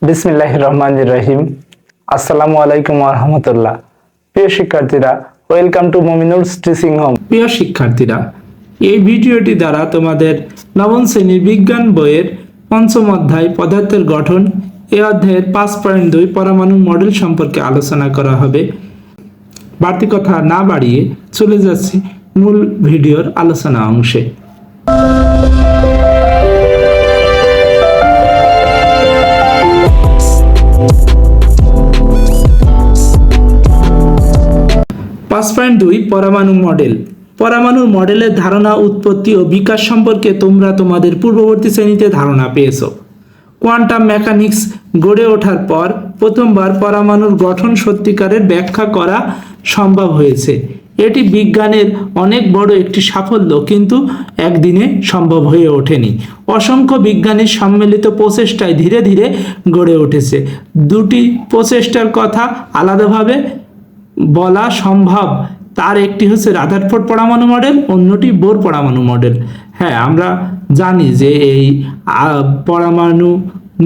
বিসমিল্লাহির রহমানির রহিম। আসসালামু আলাইকুম ওয়া রাহমাতুল্লাহ। প্রিয় শিক্ষার্থীরা, ওয়েলকাম টু মুমিনুলস টিচিং হোম। প্রিয় শিক্ষার্থীরা, এই ভিডিওটি দ্বারা তোমাদের নবম শ্রেণীর বিজ্ঞান বইয়ের পঞ্চম অধ্যায় পদার্থের গঠন এই অধ্যায়ের 5.2 পরমাণু মডেল সম্পর্কে আলোচনা করা হবে। বাড়তি কথা না বাড়িয়ে চলে যাচ্ছি মূল ভিডিওর আলোচনা অংশে। পরমাণু মডেল। পরমাণুর মডেলের ধারণা, উৎপত্তি ও বিকাশ সম্পর্কে তোমরা তোমাদের পূর্ববর্তী শ্রেণীতে ধারণা পেয়েছো। কোয়ান্টাম মেকানিক্স গড়ে ওঠার পর প্রথমবার পরমাণুর গঠন সত্যিকারের ব্যাখ্যা করা সম্ভব হয়েছে। এটি বিজ্ঞানের অনেক বড় একটি সাফল্য, কিন্তু একদিনে সম্ভব হয়ে ওঠেনি। অসংখ্য বিজ্ঞানীর সম্মিলিত প্রচেষ্টায় ধীরে ধীরে গড়ে উঠেছে। দুটি প্রচেষ্টার কথা আলাদাভাবে বলা সম্ভব। তার একটি হচ্ছে রাদারফোর্ড পরমাণু মডেল, অন্যটি বোর পরমাণু মডেল। হ্যাঁ, আমরা জানি যে এই পরমাণু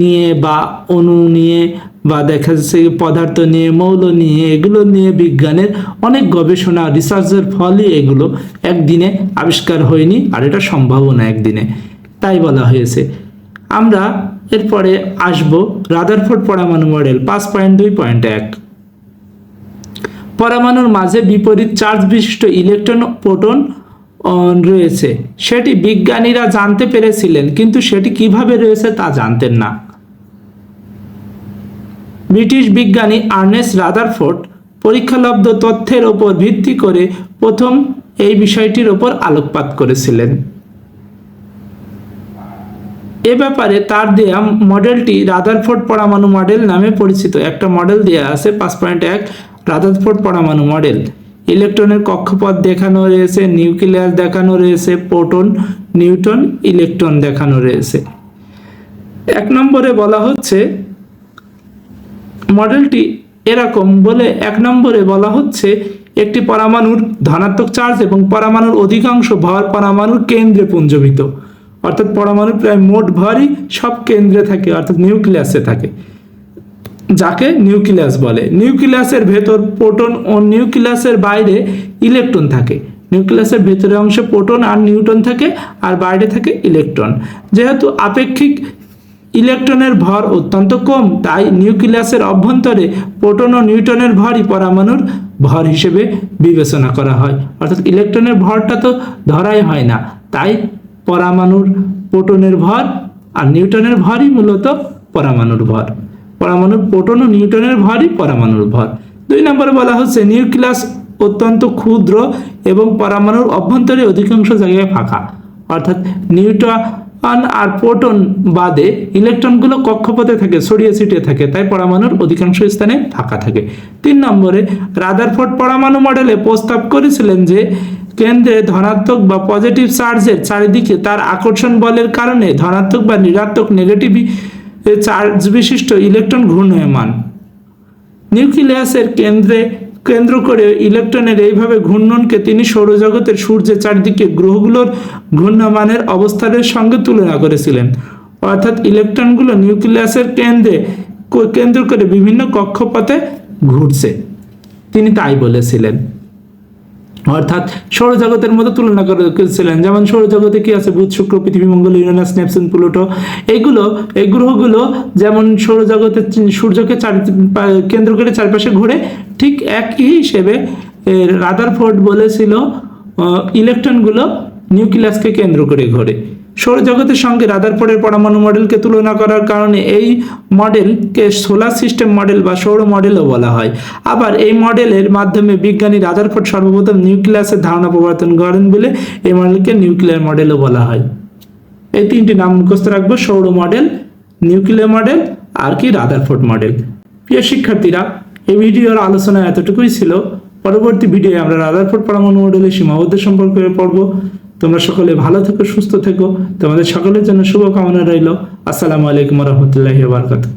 নিয়ে বা অণু নিয়ে বা দেখা যাচ্ছে পদার্থ নিয়ে, মৌল নিয়ে, এগুলো নিয়ে বিজ্ঞানের অনেক গবেষণা রিসার্চের ফলে এগুলো একদিনে আবিষ্কার হয়নি, আর এটা সম্ভবও না একদিনে, তাই বলা হয়েছে। আমরা এরপরে আসব রাদারফোর্ড পরমাণু মডেল 5.2.1। পরমাণুর মাঝে বিপরীত চার্জ বিশিষ্ট ইলেকট্রন প্রোটন রয়েছে। সেটি বিজ্ঞানীরা জানতে পেরেছিলেন, কিন্তু সেটি কিভাবে রয়েছে তা জানতেন না। ব্রিটিশ বিজ্ঞানী আর্নেস্ট রাদারফোর্ড পরীক্ষালব্ধ তথ্যের উপর ভিত্তি করে প্রথম এই বিষয়টির উপর আলোকপাত করেছিলেন। এ ব্যাপারে তার দেয়া মডেলটি রাদারফোর্ড পরমাণু মডেল নামে পরিচিত। একটা মডেল দেয়া আছে 5.1 রাদারফোর্ড পরমাণু মডেল। ইলেকট্রনের কক্ষপথ দেখানো রয়েছে, নিউক্লিয়াস দেখানো রয়েছে, প্রোটন, নিউট্রন, ইলেকট্রন দেখানো রয়েছে। 1 নম্বরে বলা হচ্ছে মডেলটি এরকম বলে 1 নম্বরে বলা হচ্ছে একটি পরমাণুর ধনাত্মক চার্জ এবং পরমাণুর অধিকাংশ ভর পরমাণুর কেন্দ্রে পুঞ্জীভূত। অর্থাৎ পরমাণুর প্রায় মোট ভরই সব কেন্দ্রে থাকে, অর্থাৎ নিউক্লিয়াসে থাকে, যাকে নিউক্লিয়াস বলে। নিউক্লিয়াসের ভেতর প্রোটন ও নিউক্লিয়াসের বাইরে ইলেকট্রন থাকে। নিউক্লিয়াসের ভেতরের অংশে প্রোটন আর নিউট্রন থাকে, আর বাইরে থাকে ইলেকট্রন। যেহেতু আপেক্ষিক ইলেকট্রনের ভর অত্যন্ত কম, তাই নিউক্লিয়াসের অভ্যন্তরে প্রোটন ও নিউট্রনের ভরই পরমাণুর ভর হিসেবে বিবেচনা করা হয়। অর্থাৎ ইলেকট্রনের ভরটা তো ধরাই হয় না, তাই পরমাণুর প্রোটনের ভর আর নিউট্রনের ভরই মূলত পরমাণুর ভর। পরমাণুর প্রোটন ও নিউট্রনের ভরই পরমাণুর ভর। 2 নম্বরে বলা হচ্ছে নিউক্লিয়াস অত্যন্ত ক্ষুদ্র এবং পরমাণুর অভ্যন্তরে অধিকাংশ জায়গায় ফাঁকা। অর্থাৎ নিউট্রন আর প্রোটন বাদে ইলেকট্রনগুলো কক্ষপথে থাকে, ছড়িয়ে ছিটিয়ে থাকে, তাই পরমাণুর অধিকাংশ স্থানে ফাঁকা থাকে। 3 নম্বরে রাদারফোর্ড পরমাণু মডেলে প্রস্তাব করেছিলেন যে কেন্দ্রে ধনাত্মক বা পজিটিভ চার্জের চারিদিকে তার আকর্ষণ বলের কারণে ধনাত্মক বা ঋণাত্মক নেগেটিভ চার্জ বিশিষ্ট ইলেকট্রন ঘূর্ণায়মান। নিউক্লিয়াসের কেন্দ্র করে ইলেকট্রনের এইভাবে ঘূর্ণনকে তিনি সৌরজগতের সূর্যের চারদিকে গ্রহগুলোর ঘূর্ণায়মানের অবস্থানের সঙ্গে তুলনা করেছিলেন। অর্থাৎ ইলেকট্রনগুলো নিউক্লিয়াসের কেন্দ্র করে বিভিন্ন কক্ষপথে ঘুরছে, তিনি তাই বলেছিলেন। অর্থাৎ সৌরজগতের মতো তুলনা করেছিলেন। যেমন সৌরজগতে কি আছে, বুধ, শুক্র, পৃথিবী, মঙ্গল, ইউরেনাস, নেপচুন, প্লুটো, এই গ্রহগুলো যেমন সৌরজগতের সূর্যকে কেন্দ্র করে চারপাশে ঘুরে, ঠিক একই হিসেবে রাদারফোর্ড বলেছিল ইলেকট্রনগুলো নিউক্লিয়াসকে কেন্দ্র করে ঘোরে। সৌরজগতের সঙ্গে রাদারফোর্ডের পরমাণু মডেলকে তুলনা করার কারণে এই মডেলকে সোলার সিস্টেম মডেল বা সৌর মডেলও বলা হয়। আবার এই মডেলের মাধ্যমে বিজ্ঞানী রাদারফোর্ড সর্বপ্রথম নিউক্লিয়াসের ধারণা প্রবর্তন করেন বলে এই মডেলকে নিউক্লিয়ার মডেলও বলা হয়। এই 3টি নাম মুখস্থ রাখবো: সৌর মডেল, নিউক্লিয়ার মডেল আর কি রাদারফোর্ড মডেল। প্রিয় শিক্ষার্থীরা, এই ভিডিওর আলোচনা এতটুকুই ছিল। পরবর্তী ভিডিওয়ে আমরা রাদারফোর্ড পরমাণু মডেলের সীমাবদ্ধ সম্পর্কে পড়ব। তোমরা সকলে ভালো থেকো, সুস্থ থেকো। তোমাদের সকলের জন্য শুভকামনা রইল। আসসালামু আলাইকুম ওয়া রাহমাতুল্লাহি ওয়া বারাকাতুহু।